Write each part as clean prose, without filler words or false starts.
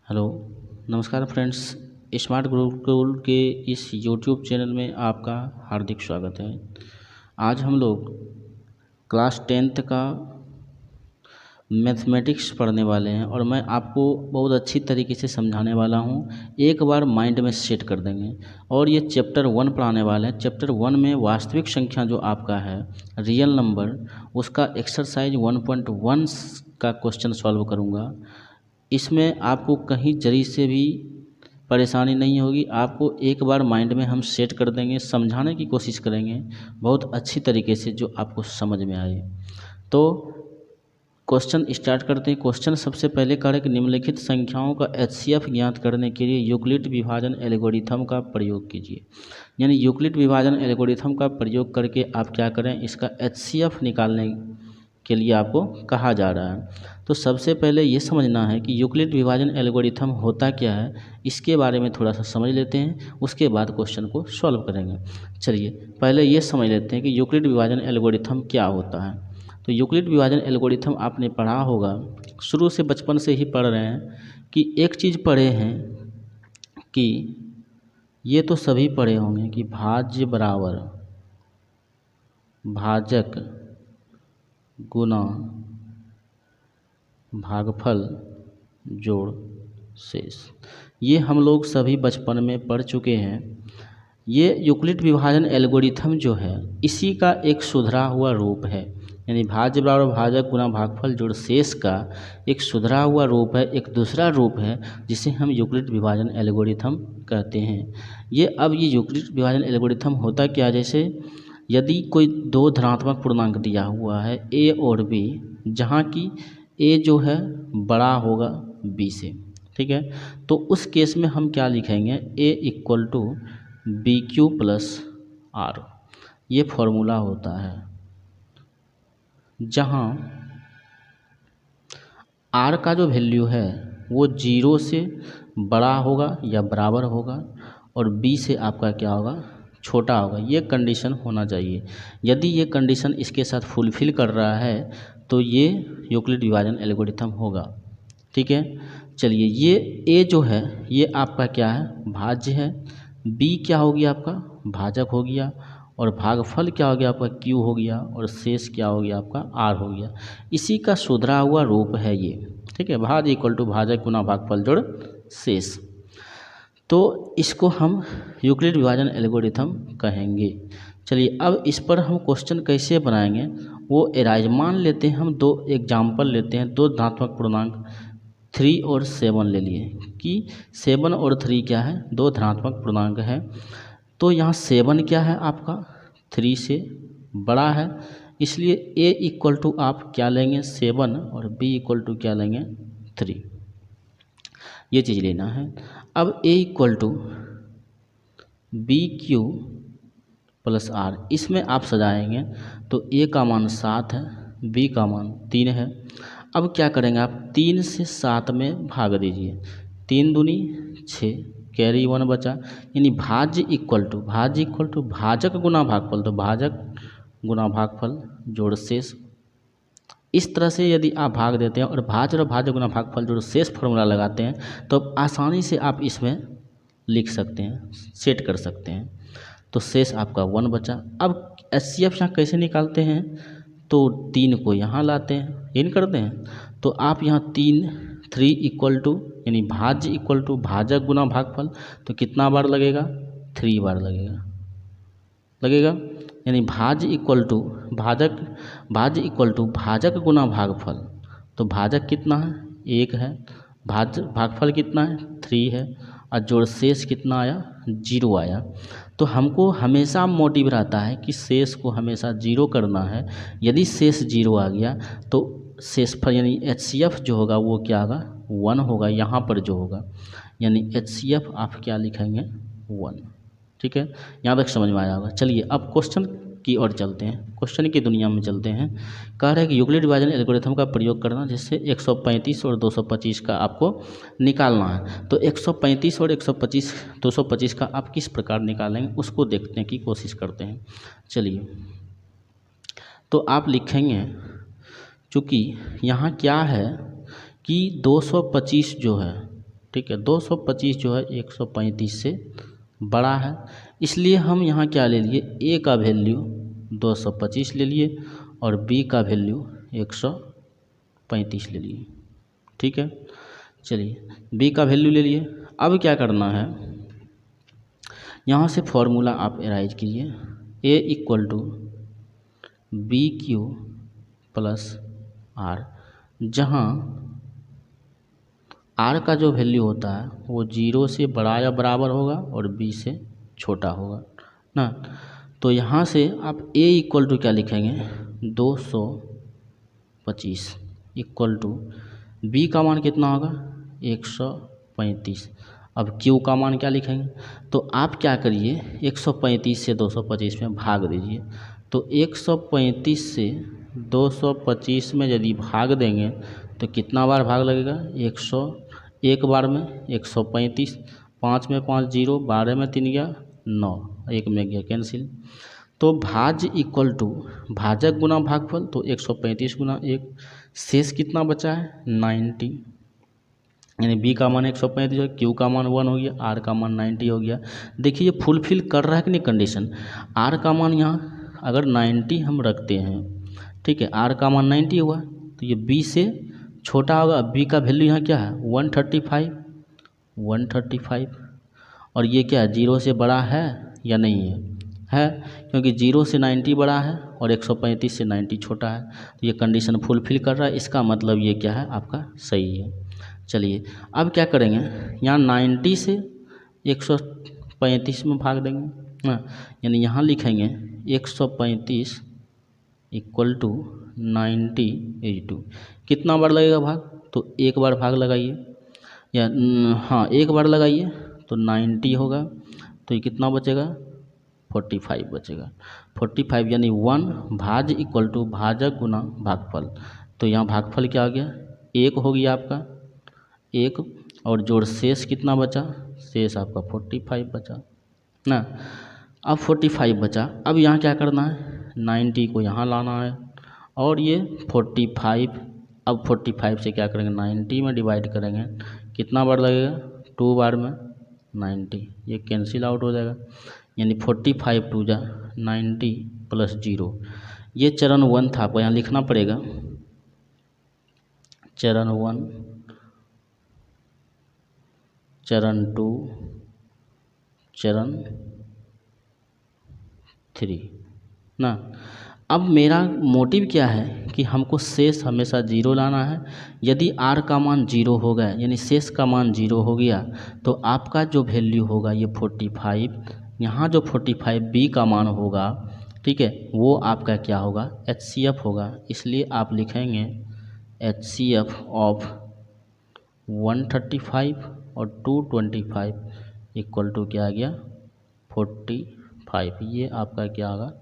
Hello, नमस्कार friends. Smart Gurukul के इस यूट्यूब चैनल में आपका हार्दिक स्वागत है। आज हम लोग क्लास 10th का मैथमेटिक्स पढ़ने वाले हैं और मैं आपको बहुत अच्छी तरीके से समझाने वाला हूं। एक बार माइंड में सेट कर देंगे और ये चैप्टर 1 पढ़ाने वाले हैं। चैप्टर 1 में वास्तविक संख्या जो आपका है, रियल नंबर, उसका एक्सरसाइज 1.1 का क्वेश्चन सॉल्व करूँगा। इसमें आपको कहीं जरी से भी परेशानी नहीं होगी। आपको एक बार माइंड में हम सेट कर देंगे, समझाने की कोशिश करेंगे बहुत अच्छी तरीके से जो आपको समझ में आए। तो क्वेश्चन स्टार्ट करते हैं। क्वेश्चन सबसे पहले करें कि निम्नलिखित संख्याओं का एचसीएफ ज्ञात करने के लिए यूक्लिड विभाजन एल्गोरिथम का प्रयोग कीजिए। यानी यूक्लिड विभाजन एल्गोरिथम का प्रयोग करके आप क्या करें, इसका एचसीएफ निकालने के लिए आपको कहा जा रहा है। तो सबसे पहले ये समझना है कि यूक्लिड विभाजन एल्गोरिथम होता क्या है, इसके बारे में थोड़ा सा समझ लेते हैं, उसके बाद क्वेश्चन को सॉल्व करेंगे। चलिए पहले ये समझ लेते हैं कि यूक्लिड विभाजन एल्गोरिथम क्या होता है। तो यूक्लिड विभाजन एल्गोरिथम आपने पढ़ा होगा, शुरू से बचपन से ही पढ़ रहे हैं कि एक चीज़ पढ़े हैं कि ये तो सभी पढ़े होंगे कि भाज्य बराबर भाजक गुना भागफल जोड़ शेष। ये हम लोग सभी बचपन में पढ़ चुके हैं। ये यूक्लिड विभाजन एल्गोरिथम जो है, इसी का एक सुधरा हुआ रूप है। यानी भाज्य बराबर भाजक गुना भागफल जोड़ शेष का एक सुधरा हुआ रूप है, एक दूसरा रूप है जिसे हम यूक्लिड विभाजन एल्गोरिथम कहते हैं। ये यूक्लिड विभाजन एल्गोरिथम होता क्या, जैसे यदि कोई दो धनात्मक पूर्णांक दिया हुआ है ए और बी, जहाँ की ए जो है बड़ा होगा बी से, ठीक है, तो उस केस में हम क्या लिखेंगे, A equal to B Q plus R. ये फॉर्मूला होता है जहाँ आर का जो वैल्यू है वो 0 से बड़ा होगा या बराबर होगा और बी से आपका क्या होगा, छोटा होगा। ये कंडीशन होना चाहिए। यदि ये कंडीशन इसके साथ फुलफिल कर रहा है तो ये यूक्लिड विभाजन एल्गोरिथम होगा, ठीक है। चलिए, ये ए जो है ये आपका क्या है, भाज्य है। बी क्या हो गया, आपका भाजक हो गया। और भागफल क्या हो गया, आपका क्यू हो गया। और शेष क्या हो गया, आपका आर हो गया। इसी का सुधरा हुआ रूप है ये, ठीक है। भाज्य इक्वल टू भाजक गुना भागफल जोड़ शेष। तो इसको हम यूक्लिड विभाजन एल्गोरिथम कहेंगे। चलिए अब इस पर हम क्वेश्चन कैसे बनाएंगे वो एराइज। मान लेते हैं हम दो एग्जाम्पल लेते हैं, दो धनात्मक पूर्णांक 3 और 7 ले लिए कि 7 और 3 क्या है, दो धनात्मक पूर्णांक है। तो यहाँ 7 क्या है, आपका 3 से बड़ा है, इसलिए ए इक्वल टू आप क्या लेंगे 7 और बी इक्वल टू क्या लेंगे 3। ये चीज़ लेना है। अब A equal to B Q plus R, इसमें आप सजाएंगे तो ए का मान 7 है, बी का मान 3 है। अब क्या करेंगे आप, 3 से 7 में भाग दीजिए, 3 दूनी 6, कैरी 1 बचा। यानी भाज्य इक्वल टू भाजक गुना भागफल, तो भाजक गुना भागफल जोड़ शेष। इस तरह से यदि आप भाग देते हैं और भाज्य और भाजक गुना भागफल जोड़ शेष फॉर्मूला लगाते हैं तो आसानी से आप इसमें लिख सकते हैं, सेट कर सकते हैं। तो शेष आपका 1 बचा। अब एचसीएफ यहाँ कैसे निकालते हैं, तो 3 को यहाँ लाते हैं, इन करते हैं। तो आप यहाँ 3 इक्वल टू, यानी भाज्य इक्वल टू भाजक गुना भागफल, तो कितना बार लगेगा, 3 बार लगेगा। यानी भाज्य इक्वल टू भाजक गुना भागफल, तो भाजक कितना है 1 है, भागफल कितना है 3 है, और जोड़ शेष कितना आया 0 आया। तो हमको हमेशा मोटिव रहता है कि शेष को हमेशा 0 करना है। यदि शेष 0 आ गया तो शेषफल यानी एचसीएफ जो होगा वो क्या होगा 1 होगा, यहाँ पर जो होगा। यानी एचसीएफ आप क्या लिखेंगे 1, ठीक है। यहाँ तक समझ में आया होगा। चलिए अब क्वेश्चन की ओर चलते हैं, क्वेश्चन की दुनिया में चलते हैं। कह रहे हैं कि यूक्लिड विभाजन एल्गोरिथम का प्रयोग करना जिससे 135 और 225 का आपको निकालना है। तो 135 और 225 का आप किस प्रकार निकालेंगे उसको देखने की कोशिश करते हैं। चलिए, तो आप लिखेंगे, चूँकि यहाँ क्या है कि 225 जो है ठीक है, 225 जो है 135 से बड़ा है, इसलिए हम यहाँ क्या ले लिए, ए का वैल्यू 225 ले लिए और बी का वैल्यू 135 ले लिए। ठीक है, चलिए बी का वैल्यू ले लिए। अब क्या करना है, यहाँ से फॉर्मूला आप एराइज कीजिए, A equal to B Q plus R, जहाँ आर का जो वैल्यू होता है वो 0 से बड़ा या बराबर होगा और बी से छोटा होगा ना। तो यहाँ से आप a इक्वल टू क्या लिखेंगे, 225 इक्वल टू b का मान कितना होगा, 135। अब q का मान क्या लिखेंगे, तो आप क्या करिए, 135 से 225 में भाग दीजिए। तो 135 से 225 में यदि भाग देंगे तो कितना बार भाग लगेगा, 101 बार में 135, 5 में 5 0, 12 में 3 गया 9, 1 में गया कैंसिल। तो भाज्य इक्वल टू भाजक गुना भागफल, तो 135 गुना 1, शेष कितना बचा है 90, यानी बी का मान 135 है, क्यू का मान 1 हो गया, आर का मान 90 हो गया। देखिए ये फुलफिल कर रहा है कि नहीं कंडीशन। आर का मान यहाँ अगर 90 हम रखते हैं, ठीक है, आर का मान 90 हुआ तो ये बी से छोटा होगा। बी का वैल्यू यहाँ क्या है 135, और ये क्या है 0 से बड़ा है या नहीं है, क्योंकि 0 से 90 बड़ा है और 135 से 90 छोटा है, तो ये कंडीशन फुलफिल कर रहा है। इसका मतलब ये क्या है आपका सही है। चलिए अब क्या करेंगे, यहाँ 90 से 135 में भाग देंगे, यानी यहाँ लिखेंगे 135 इक्वल टू 90/2। कितना बार लगेगा भाग, तो एक बार भाग लगाइए, या हाँ एक बार लगाइए तो 90 होगा, तो ये कितना बचेगा 45 बचेगा। 45 यानी 1 भाज्य इक्वल टू भाजक गुना भागफल। तो यहाँ भागफल क्या आ गया, 1 हो गया आपका 1, और जोड़ शेष कितना बचा, शेष आपका 45 बचा ना। अब 45 बचा, अब यहाँ क्या करना है, 90 को यहाँ लाना है और ये 45, अब 45 से क्या करेंगे 90 में डिवाइड करेंगे, कितना बार लगेगा 2 बार में 90, ये कैंसिल आउट हो जाएगा, यानी 45 2 जा 90 प्लस 0। ये चरण 1 था, आपको यहाँ लिखना पड़ेगा चरण 1, चरण 2, चरण 3 ना। अब मेरा मोटिव क्या है कि हमको शेष हमेशा 0 लाना है। यदि r का मान 0 हो गया, यानी शेष का मान 0 हो गया, तो आपका जो वैल्यू होगा ये 45, यहाँ जो 45 b का मान होगा, ठीक है, वो आपका क्या होगा HCF होगा। इसलिए आप लिखेंगे HCF ऑफ 135 और 225 इक्वल टू क्या आ गया 45। ये आपका क्या होगा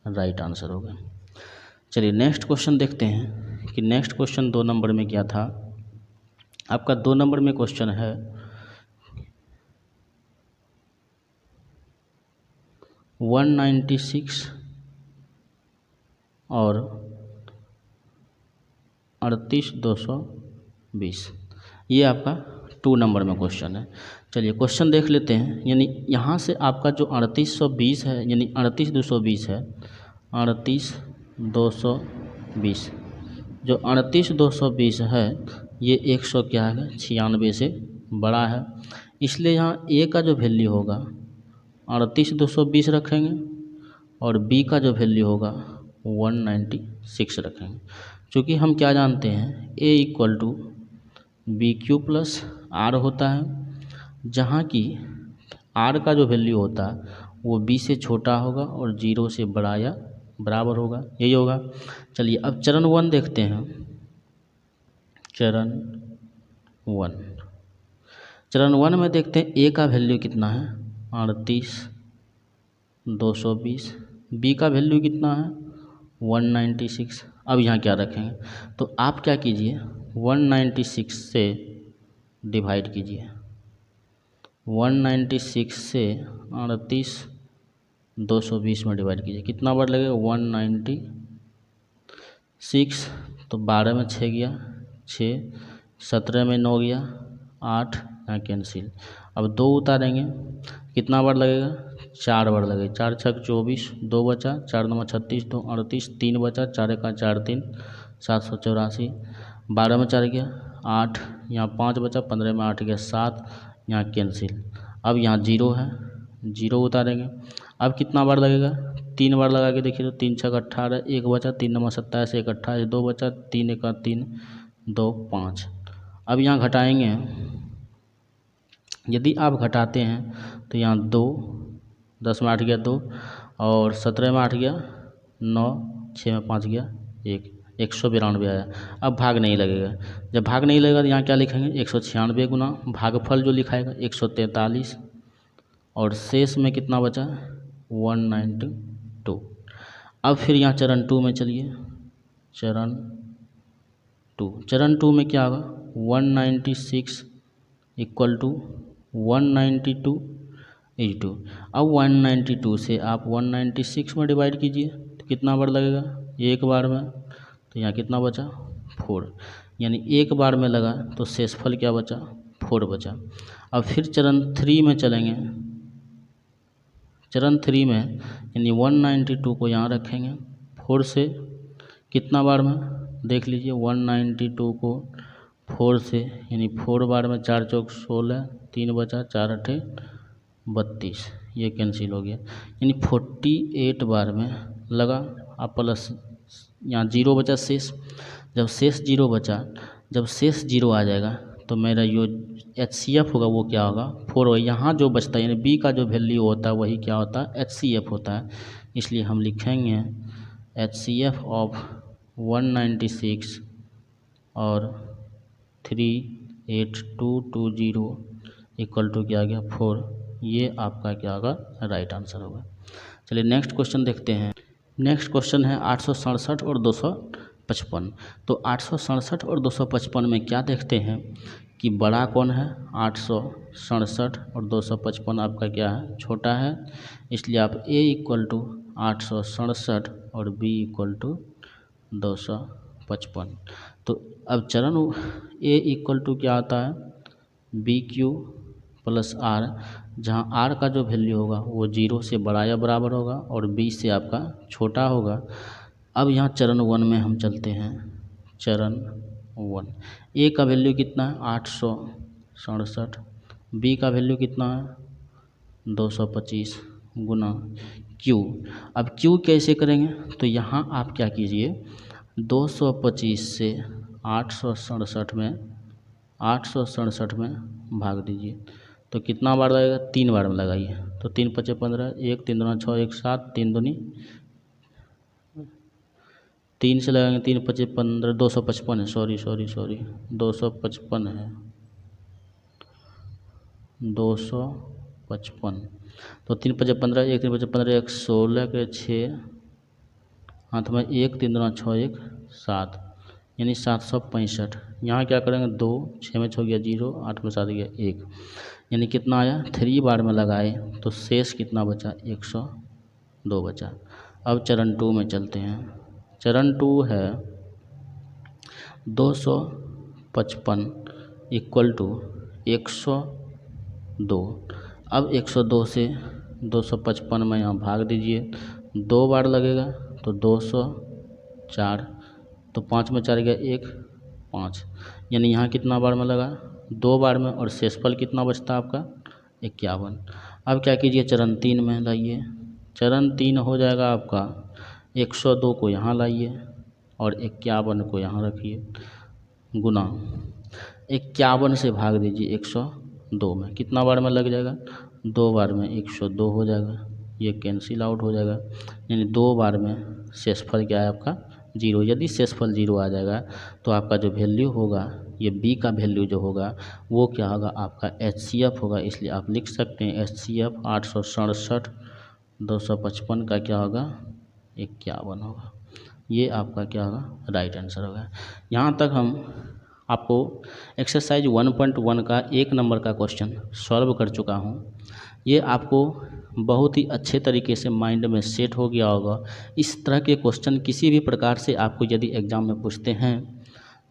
राइट आंसर होगा। चलिए नेक्स्ट क्वेश्चन देखते हैं कि नेक्स्ट क्वेश्चन 2 नंबर में क्या था। आपका 2 नंबर में क्वेश्चन है 196 और 38220, ये आपका 2 नंबर में क्वेश्चन है। चलिए क्वेश्चन देख लेते हैं। यानी यहाँ से आपका जो 3820 है, यानी 38220 है, 38220, जो 38220 है ये 100 क्या है 96 से बड़ा है, इसलिए यहाँ ए का जो वैल्यू होगा 38220 रखेंगे और बी का जो वैल्यू होगा 196 रखेंगे। क्योंकि हम क्या जानते हैं A equal to B Q plus R होता है, जहाँ की आर का जो वैल्यू होता है वो बी से छोटा होगा और 0 से बड़ा या बराबर होगा, यही होगा। चलिए अब चरण 1 देखते हैं। चरण 1 में देखते हैं ए का वैल्यू कितना है 38220, बी का वैल्यू कितना है 196। अब यहाँ क्या रखेंगे, तो आप क्या कीजिए 196 से डिवाइड कीजिए, 196 से 38220 में डिवाइड कीजिए, कितना बार लगेगा 196, तो 12 में 6 गया 6, 17 में 9 गया 8, यहाँ कैंसिल। अब 2 उतारेंगे, कितना बार लगेगा? 4 बार लगेगा। 4 छक 24, 2 बचा, 4 नंबर 36, 2 38, 3 बचा, 4 एका 4 3, 784। 12 में 4 गया 8, यहाँ 5 बचा, 15 में 8 गया 7, यहाँ कैंसिल। अब यहाँ 0 है, 0 उतारेंगे। अब कितना बार लगेगा? 3 बार लगा के देखिए तो 3 छक 18, 1 बचा, 3 नंबर 27, 1 28, 2 बचा, 3 एका 3, 2 5। अब यहाँ घटाएंगे, यदि आप घटाते हैं तो यहाँ 2, 10 में 8 गया 2, और 17 में 8 गया 9, 6 में 5 गया 1, 192 आया। अब भाग नहीं लगेगा। जब भाग नहीं लगेगा तो यहाँ क्या लिखेंगे? 196 गुना भागफल जो लिखाएगा 143, और शेष में कितना बचा? 192। अब फिर यहाँ चरण 2 में चलिए, चरण 2 में क्या होगा? 196 इक्वल टू 192/2। अब 192 से आप 196 में डिवाइड कीजिए तो कितना बार लगेगा? 1 बार में। तो यहाँ कितना बचा? 4, यानी 1 बार में लगा तो शेषफल क्या बचा? 4 बचा। अब फिर चरण 3 में चलेंगे। चरण 3 में यानी 192 को यहाँ रखेंगे, 4 से कितना बार में? देख लीजिए 192 को 4 से, यानी 4 बार में, 4 चौक 16, 3 बचा, 4 अठे 32, ये कैंसिल हो गया। यानी 48 बार में लगा। आप प्लस यहाँ 0 बचा शेष। जब शेष 0 बचा, जब शेष 0 आ जाएगा तो मेरा जो HCF होगा वो क्या होगा? 4 होगा। यहाँ जो बचता है यानी B का जो वैल्यू होता है वही क्या होता है? HCF होता है। इसलिए हम लिखेंगे HCF ऑफ 196 और 38220 इक्वल टू क्या आ गया? 4। ये आपका क्या होगा? राइट आंसर होगा। चलिए नेक्स्ट क्वेश्चन देखते हैं। नेक्स्ट क्वेश्चन है 867 और 255। तो 867 और 255 में क्या देखते हैं कि बड़ा कौन है? 867 और 255 आपका क्या है? छोटा है। इसलिए आप A इक्वल टू 867 और B इक्वल टू 255। तो अब चरण A इक्वल टू क्या आता है? BQ प्लस R, जहाँ R का जो वैल्यू होगा वो 0 से बड़ा या बराबर होगा और B से आपका छोटा होगा। अब यहाँ चरण 1 में हम चलते हैं। चरण 1, A का वैल्यू कितना है? 867, B का वैल्यू कितना है? 225 गुना Q। अब Q कैसे करेंगे? तो यहाँ आप क्या कीजिए, 225 से 867 में भाग दीजिए तो कितना बार लगेगा? 3 बार में लगाइए। तो 3 5 15, 1 3 2 6 1 7, 3 दूनी 3 से लगाएंगे, 3 5 15, 255 है, सॉरी 255 है, 255। तो 3 5 15, 1 3 5 15, 1 16 के 6 हाथ में 1 3 2 6 1 7, यानी 765। यहाँ क्या करेंगे? 2 6 में 6 गया 0, 8 में 7 गया 1, यानी कितना आया? 3 बार में लगाए तो शेष कितना बचा? 102 बचा। अब चरण 2 में चलते हैं। चरण 2 है 255 इक्वल टू 102। अब 102 से 255 में यहाँ भाग दीजिए, 2 बार लगेगा तो 204, तो 5 में 4 गया 1 5, यानी यहाँ कितना बार में लगा? 2 बार में, और शेषफल कितना बचता है आपका? 51। अब क्या कीजिए? चरण 3 में लाइए। चरण 3 हो जाएगा आपका 102 को यहाँ लाइए और 51 को यहाँ रखिए, गुना 51 से भाग दीजिए 102 में, कितना बार में लग जाएगा? 2 बार में 102 हो जाएगा, ये कैंसिल आउट हो जाएगा। यानी 2 बार में शेषफल क्या है आपका? 0। यदि शेषफल 0 आ जाएगा तो आपका जो वैल्यू होगा, ये B का वैल्यू जो होगा वो क्या होगा? आपका HCF होगा। इसलिए आप लिख सकते हैं HCF 867 255 का क्या होगा? 51 होगा। ये आपका क्या होगा? राइट आंसर होगा। यहाँ तक हम आपको एक्सरसाइज 1.1 का 1 नंबर का क्वेश्चन सॉल्व कर चुका हूँ। ये आपको बहुत ही अच्छे तरीके से माइंड में सेट हो गया होगा। इस तरह के क्वेश्चन किसी भी प्रकार से आपको यदि एग्ज़ाम में पूछते हैं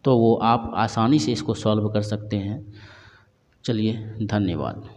तो वो आप आसानी से इसको सॉल्व कर सकते हैं, चलिए, धन्यवाद।